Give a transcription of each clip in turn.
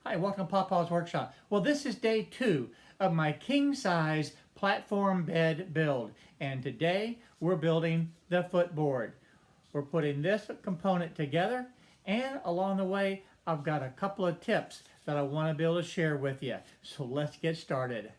Hi, welcome to Papa's Workshop. Well, this is day 2 of my king-size platform bed build. And today we're building the footboard. We're putting this component together, and along the way I've got a couple of tips that I want to be able to share with you. So let's get started.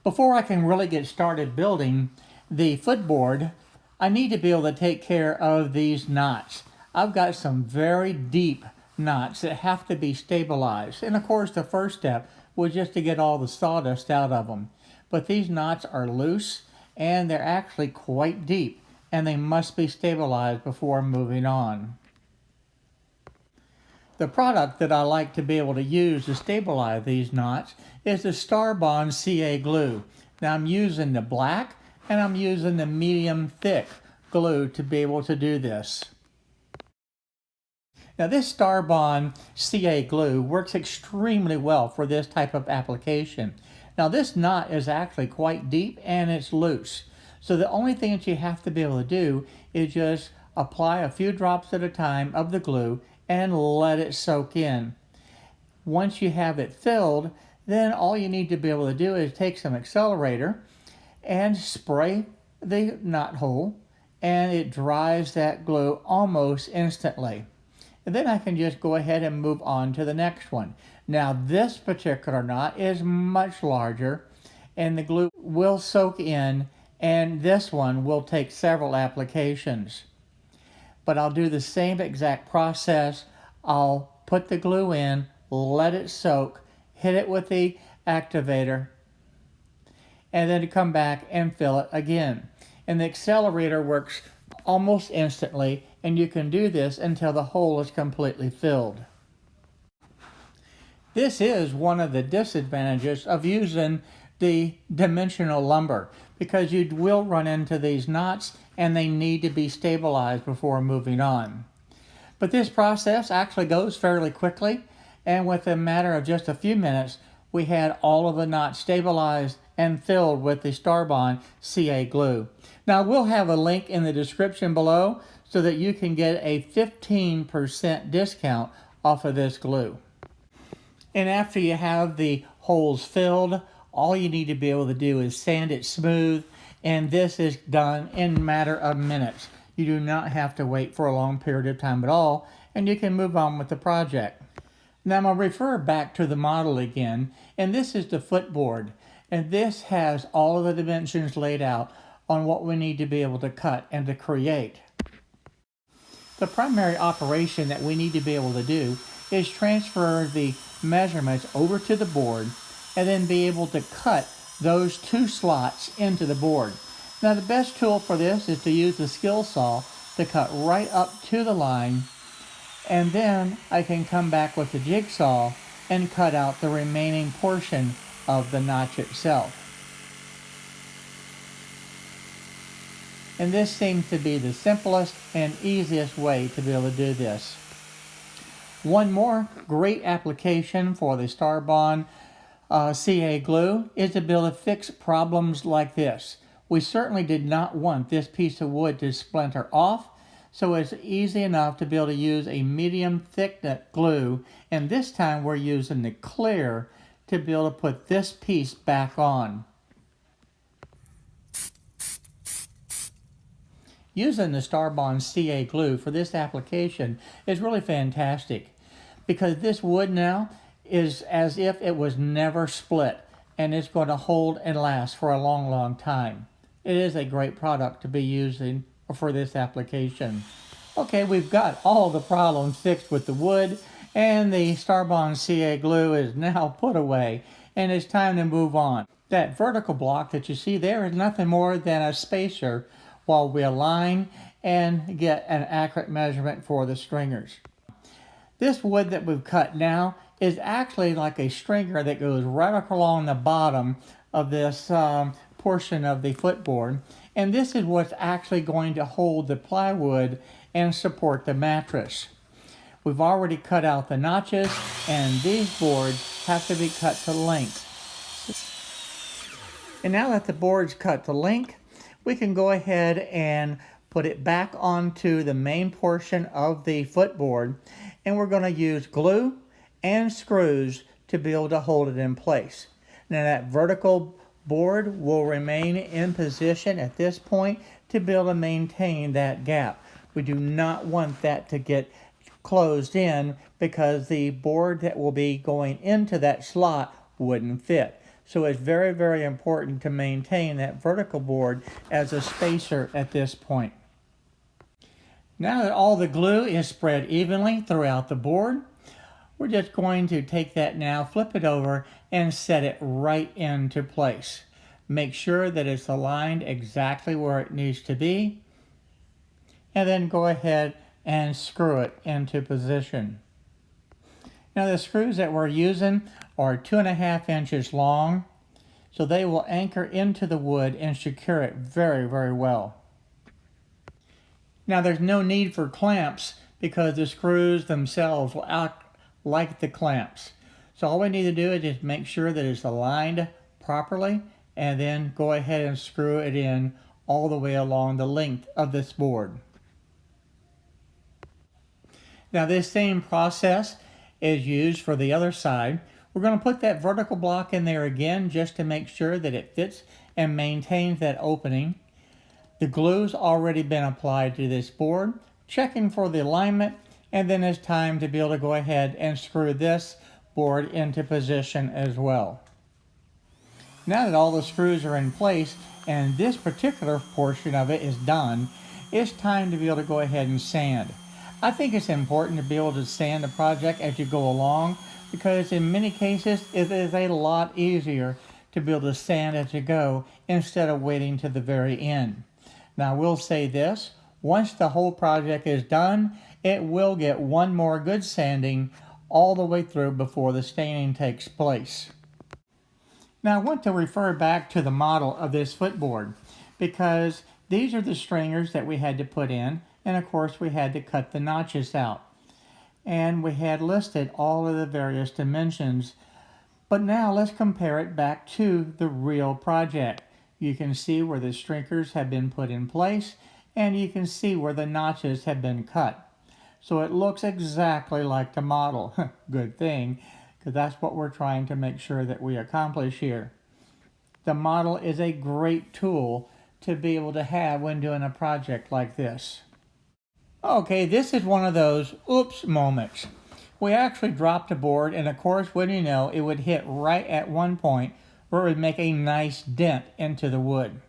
Before I can really get started building the footboard, I need to be able to take care of these knots. I've got some very deep knots that have to be stabilized. And of course, the first step was just to get all the sawdust out of them. But these knots are loose and they're actually quite deep, and they must be stabilized before moving on. The product that I like to be able to use to stabilize these knots is the Starbond CA glue. Now I'm using the black and I'm using the medium thick glue to be able to do this. Now this Starbond CA glue works extremely well for this type of application. Now this knot is actually quite deep and it's loose. So the only thing that you have to be able to do is just apply a few drops at a time of the glue and let it soak in. Once you have it filled, then all you need to be able to do is take some accelerator and spray the knot hole, and it dries that glue almost instantly. And then I can just go ahead and move on to the next one. Now this particular knot is much larger and the glue will soak in, and this one will take several applications. But I'll do the same exact process. I'll put the glue in, let it soak, hit it with the activator, and then come back and fill it again. And the accelerator works almost instantly, and you can do this until the hole is completely filled. This is one of the disadvantages of using the dimensional lumber, because you will run into these knots and they need to be stabilized before moving on. But this process actually goes fairly quickly, and within a matter of just a few minutes we had all of the knots stabilized and filled with the Starbond CA glue. Now we'll have a link in the description below so that you can get a 15% discount off of this glue. And after you have the holes filled, all you need to be able to do is sand it smooth, and this is done in a matter of minutes. You do not have to wait for a long period of time at all, and you can move on with the project. Now I'm going to refer back to the model again, and this is the footboard, and this has all of the dimensions laid out on what we need to be able to cut and to create. The primary operation that we need to be able to do is transfer the measurements over to the board and then be able to cut those 2 slots into the board. Now the best tool for this is to use the skill saw to cut right up to the line, and then I can come back with the jigsaw and cut out the remaining portion of the notch itself. And this seems to be the simplest and easiest way to be able to do this. One more great application for the Starbond CA glue is to be able to fix problems like this. We certainly did not want this piece of wood to splinter off, so it's easy enough to be able to use a medium thickness glue, and this time we're using the clear to be able to put this piece back on. Using the Starbond CA glue for this application is really fantastic, because this wood now is as if it was never split, and it's going to hold and last for a long time. It is a great product to be using for this application. Okay, we've got all the problems fixed with the wood, and the Starbond CA glue is now put away, and it's time to move on. That vertical block that you see there is nothing more than a spacer while we align and get an accurate measurement for the stringers. This wood that we've cut now is actually like a stringer that goes right along the bottom of this portion of the footboard, and this is what's actually going to hold the plywood and support the mattress. We've already cut out the notches, and these boards have to be cut to length. And now that the board's cut to length, we can go ahead and put it back onto the main portion of the footboard, and we're going to use glue and screws to be able to hold it in place. Now that vertical board will remain in position at this point to be able to maintain that gap. We do not want that to get closed in because the board that will be going into that slot wouldn't fit. So it's very, very important to maintain that vertical board as a spacer at this point. Now that all the glue is spread evenly throughout the board, we're just going to take that now, flip it over, and set it right into place. Make sure that it's aligned exactly where it needs to be, and then go ahead and screw it into position. Now the screws that we're using are 2.5 inches long, so they will anchor into the wood and secure it very, very well. Now there's no need for clamps because the screws themselves will act like the clamps. So all we need to do is just make sure that it's aligned properly and then go ahead and screw it in all the way along the length of this board. Now this same process is used for the other side. We're going to put that vertical block in there again just to make sure that it fits and maintains that opening. The glue's already been applied to this board, checking for the alignment, and then it's time to be able to go ahead and screw this board into position as well. Now that all the screws are in place and this particular portion of it is done, it's time to be able to go ahead and sand. I think it's important to be able to sand a project as you go along because in many cases it is a lot easier to be able to sand as you go instead of waiting to the very end. Now I will say this, once the whole project is done, it will get one more good sanding all the way through before the staining takes place. Now I want to refer back to the model of this footboard because these are the stringers that we had to put in, and of course we had to cut the notches out. And we had listed all of the various dimensions. But now let's compare it back to the real project. You can see where the stringers have been put in place, and you can see where the notches have been cut. So it looks exactly like the model. Good thing, because that's what we're trying to make sure that we accomplish here. The model is a great tool to be able to have when doing a project like this. Okay, this is one of those oops moments. We actually dropped a board, and of course, when you know, it would hit right at one point where it would make a nice dent into the wood.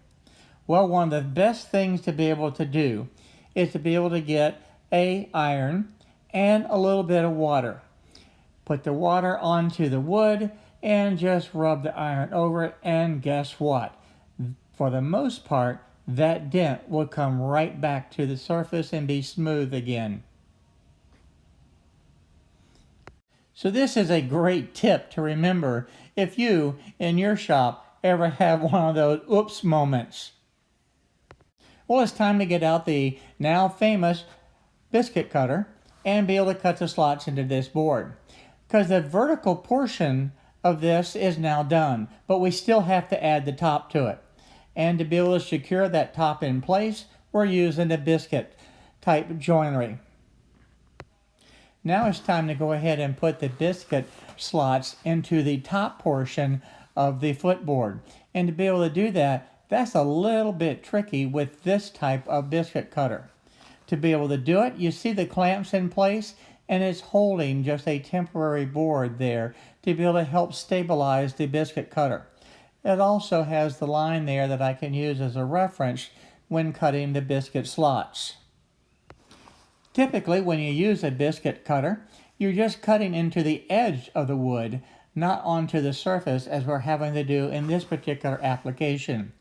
Well, one of the best things to be able to do is to be able to get an iron and a little bit of water. Put the water onto the wood and just rub the iron over it, and guess what? For the most part, that dent will come right back to the surface and be smooth again. So this is a great tip to remember if you, in your shop, ever have one of those oops moments. Well, it's time to get out the now famous biscuit cutter and be able to cut the slots into this board. Because the vertical portion of this is now done, but we still have to add the top to it. And to be able to secure that top in place, we're using the biscuit type joinery. Now it's time to go ahead and put the biscuit slots into the top portion of the footboard. And to be able to do that, that's a little bit tricky with this type of biscuit cutter. To be able to do it, you see the clamps in place, and it's holding just a temporary board there to be able to help stabilize the biscuit cutter. It also has the line there that I can use as a reference when cutting the biscuit slots. Typically, when you use a biscuit cutter, you're just cutting into the edge of the wood, not onto the surface as we're having to do in this particular application.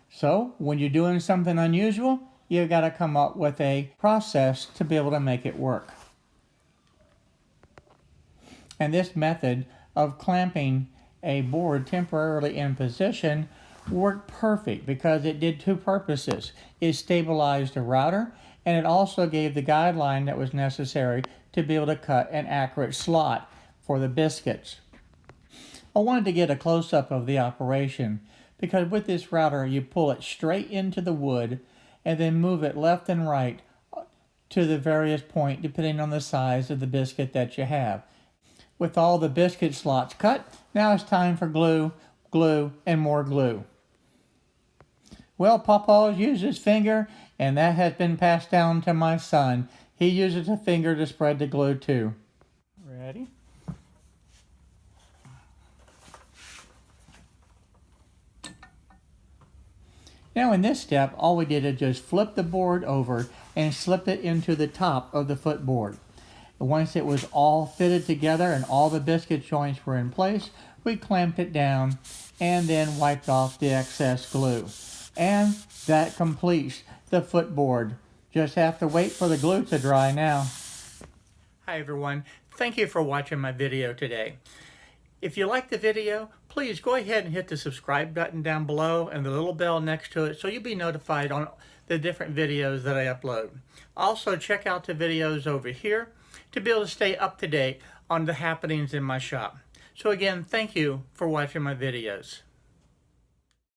So, when you're doing something unusual, you've got to come up with a process to be able to make it work. And this method of clamping a board temporarily in position worked perfect because it did two purposes. It stabilized the router and it also gave the guideline that was necessary to be able to cut an accurate slot for the biscuits. I wanted to get a close-up of the operation because with this router you pull it straight into the wood and then move it left and right to the various point depending on the size of the biscuit that you have. With all the biscuit slots cut, now it's time for glue, glue, and more glue. Well, Papa used his finger, and that has been passed down to my son. He uses a finger to spread the glue too. Ready? Now in this step, all we did is just flip the board over and slip it into the top of the footboard. Once it was all fitted together and all the biscuit joints were in place, we clamped it down and then wiped off the excess glue. And that completes the footboard. Just have to wait for the glue to dry now. Hi everyone, thank you for watching my video today. If you like the video, please go ahead and hit the subscribe button down below and the little bell next to it so you'll be notified on the different videos that I upload. Also check out the videos over here to be able to stay up to date on the happenings in my shop. So again, thank you for watching my videos.